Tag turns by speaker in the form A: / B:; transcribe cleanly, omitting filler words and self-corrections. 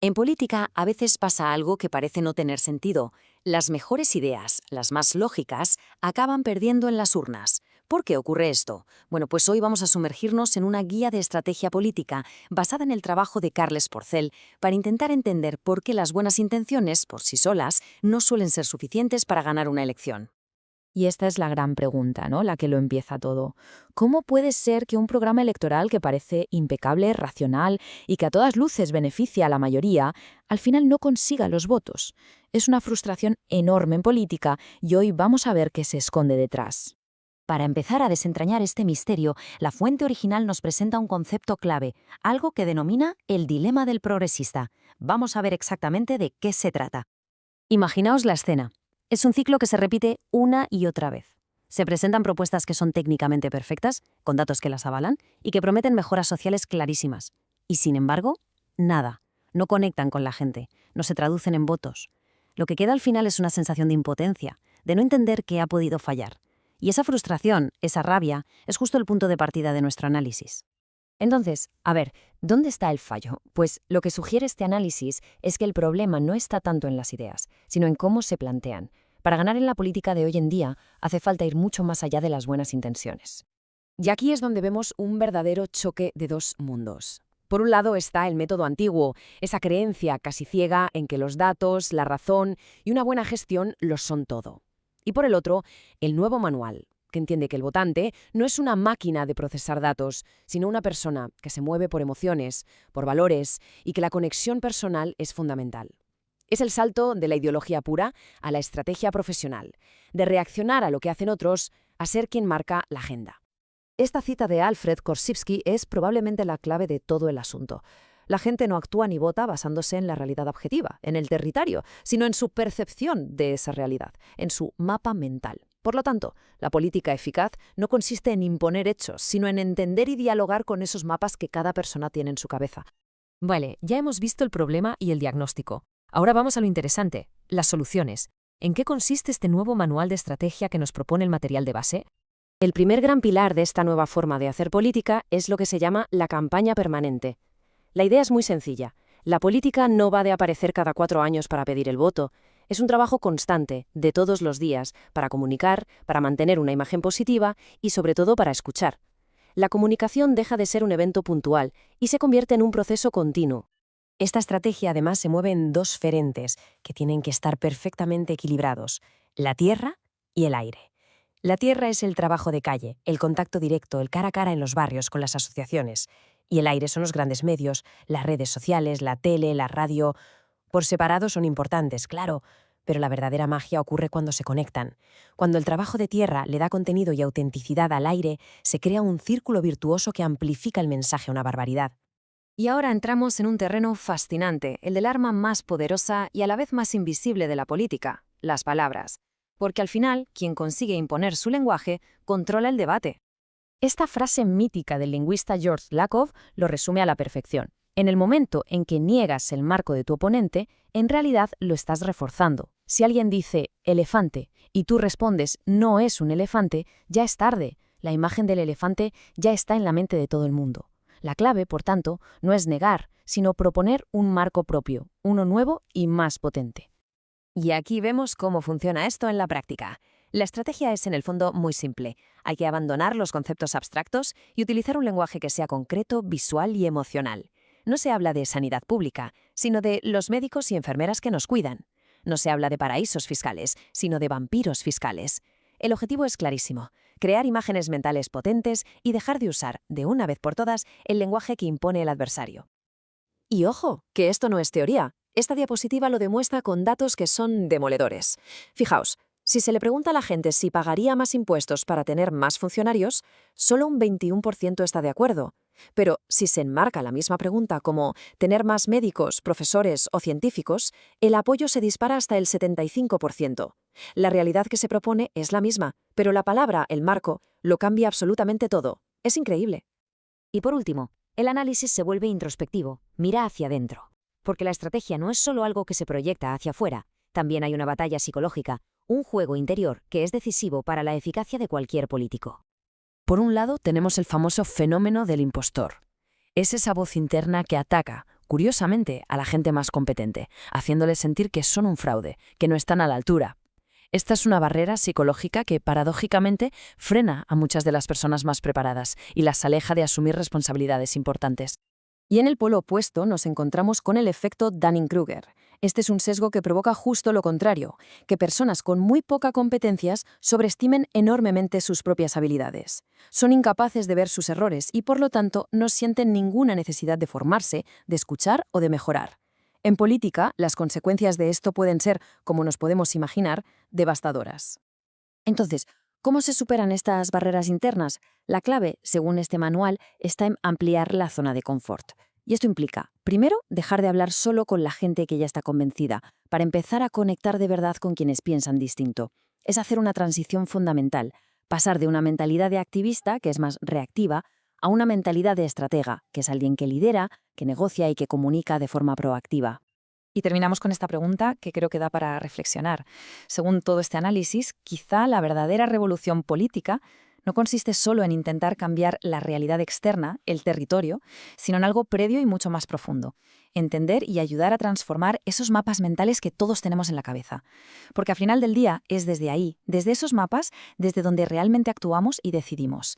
A: En política a veces pasa algo que parece no tener sentido. Las mejores ideas, las más lógicas, acaban perdiendo en las urnas. ¿Por qué ocurre esto? Bueno, pues hoy vamos a sumergirnos en una guía de estrategia política basada en el trabajo de Carles Porcel para intentar entender por qué las buenas intenciones, por sí solas, no suelen ser suficientes para ganar una elección.
B: Y esta es la gran pregunta, ¿no? La que lo empieza todo. ¿Cómo puede ser que un programa electoral que parece impecable, racional y que a todas luces beneficia a la mayoría, al final no consiga los votos? Es una frustración enorme en política y hoy vamos a ver qué se esconde detrás.
A: Para empezar a desentrañar este misterio, la fuente original nos presenta un concepto clave, algo que denomina el dilema del progresista. Vamos a ver exactamente de qué se trata. Imaginaos la escena. Es un ciclo que se repite una y otra vez. Se presentan propuestas que son técnicamente perfectas, con datos que las avalan, y que prometen mejoras sociales clarísimas. Y sin embargo, nada. No conectan con la gente, no se traducen en votos. Lo que queda al final es una sensación de impotencia, de no entender qué ha podido fallar. Y esa frustración, esa rabia, es justo el punto de partida de nuestro análisis. Entonces, a ver, ¿dónde está el fallo? Pues lo que sugiere este análisis es que el problema no está tanto en las ideas, sino en cómo se plantean. Para ganar en la política de hoy en día, hace falta ir mucho más allá de las buenas intenciones.
C: Y aquí es donde vemos un verdadero choque de dos mundos. Por un lado está el método antiguo, esa creencia casi ciega en que los datos, la razón y una buena gestión lo son todo. Y por el otro, el nuevo manual, que entiende que el votante no es una máquina de procesar datos, sino una persona que se mueve por emociones, por valores y que la conexión personal es fundamental. Es el salto de la ideología pura a la estrategia profesional, de reaccionar a lo que hacen otros a ser quien marca la agenda. Esta cita de Alfred Korzybski es probablemente la clave de todo el asunto. La gente no actúa ni vota basándose en la realidad objetiva, en el territorio, sino en su percepción de esa realidad, en su mapa mental. Por lo tanto, la política eficaz no consiste en imponer hechos, sino en entender y dialogar con esos mapas que cada persona tiene en su cabeza.
D: Vale, ya hemos visto el problema y el diagnóstico. Ahora vamos a lo interesante, las soluciones. ¿En qué consiste este nuevo manual de estrategia que nos propone el material de base?
C: El primer gran pilar de esta nueva forma de hacer política es lo que se llama la campaña permanente. La idea es muy sencilla. La política no va de aparecer cada 4 años para pedir el voto. Es un trabajo constante, de todos los días, para comunicar, para mantener una imagen positiva y sobre todo para escuchar. La comunicación deja de ser un evento puntual y se convierte en un proceso continuo. Esta estrategia además se mueve en dos frentes que tienen que estar perfectamente equilibrados: la tierra y el aire. La tierra es el trabajo de calle, el contacto directo, el cara a cara en los barrios con las asociaciones. Y el aire son los grandes medios, las redes sociales, la tele, la radio. Por separado son importantes, claro, pero la verdadera magia ocurre cuando se conectan. Cuando el trabajo de tierra le da contenido y autenticidad al aire, se crea un círculo virtuoso que amplifica el mensaje a una barbaridad.
A: Y ahora entramos en un terreno fascinante, el del arma más poderosa y a la vez más invisible de la política, las palabras. Porque al final, quien consigue imponer su lenguaje, controla el debate.
B: Esta frase mítica del lingüista George Lakoff lo resume a la perfección. En el momento en que niegas el marco de tu oponente, en realidad lo estás reforzando. Si alguien dice elefante y tú respondes no es un elefante, ya es tarde. La imagen del elefante ya está en la mente de todo el mundo. La clave, por tanto, no es negar, sino proponer un marco propio, uno nuevo y más potente.
C: Y aquí vemos cómo funciona esto en la práctica. La estrategia es en el fondo muy simple. Hay que abandonar los conceptos abstractos y utilizar un lenguaje que sea concreto, visual y emocional. No se habla de sanidad pública, sino de los médicos y enfermeras que nos cuidan. No se habla de paraísos fiscales, sino de vampiros fiscales. El objetivo es clarísimo: crear imágenes mentales potentes y dejar de usar, de una vez por todas, el lenguaje que impone el adversario. Y ojo, que esto no es teoría. Esta diapositiva lo demuestra con datos que son demoledores. Fijaos, si se le pregunta a la gente si pagaría más impuestos para tener más funcionarios, solo un 21% está de acuerdo. Pero si se enmarca la misma pregunta como tener más médicos, profesores o científicos, el apoyo se dispara hasta el 75%. La realidad que se propone es la misma, pero la palabra, el marco, lo cambia absolutamente todo. Es increíble.
A: Y por último, el análisis se vuelve introspectivo, mira hacia adentro. Porque la estrategia no es solo algo que se proyecta hacia afuera, también hay una batalla psicológica, un juego interior que es decisivo para la eficacia de cualquier político.
C: Por un lado, tenemos el famoso fenómeno del impostor. Es esa voz interna que ataca
B: curiosamente, a la gente más competente, haciéndoles sentir que son un fraude, que no están a la altura. Esta es una barrera psicológica que, paradójicamente, frena a muchas de las personas más preparadas y las aleja de asumir responsabilidades importantes.
C: Y en el polo opuesto nos encontramos con el efecto Dunning-Kruger. Este es un sesgo que provoca justo lo contrario, que personas con muy poca competencias sobreestimen enormemente sus propias habilidades. Son incapaces de ver sus errores y, por lo tanto, no sienten ninguna necesidad de formarse, de escuchar o de mejorar. En política, las consecuencias de esto pueden ser, como nos podemos imaginar, devastadoras. Entonces, ¿cómo se superan estas barreras internas? La clave, según este manual, está en ampliar la zona de confort. Y esto implica, primero, dejar de hablar solo con la gente que ya está convencida, para empezar a conectar de verdad con quienes piensan distinto. Es hacer una transición fundamental, pasar de una mentalidad de activista, que es más reactiva, a una mentalidad de estratega, que es alguien que lidera, que negocia y que comunica de forma proactiva.
A: Y terminamos con esta pregunta que creo que da para reflexionar. Según todo este análisis, quizá la verdadera revolución política no consiste solo en intentar cambiar la realidad externa, el territorio, sino en algo previo y mucho más profundo. Entender y ayudar a transformar esos mapas mentales que todos tenemos en la cabeza. Porque al final del día es desde ahí, desde esos mapas, desde donde realmente actuamos y decidimos.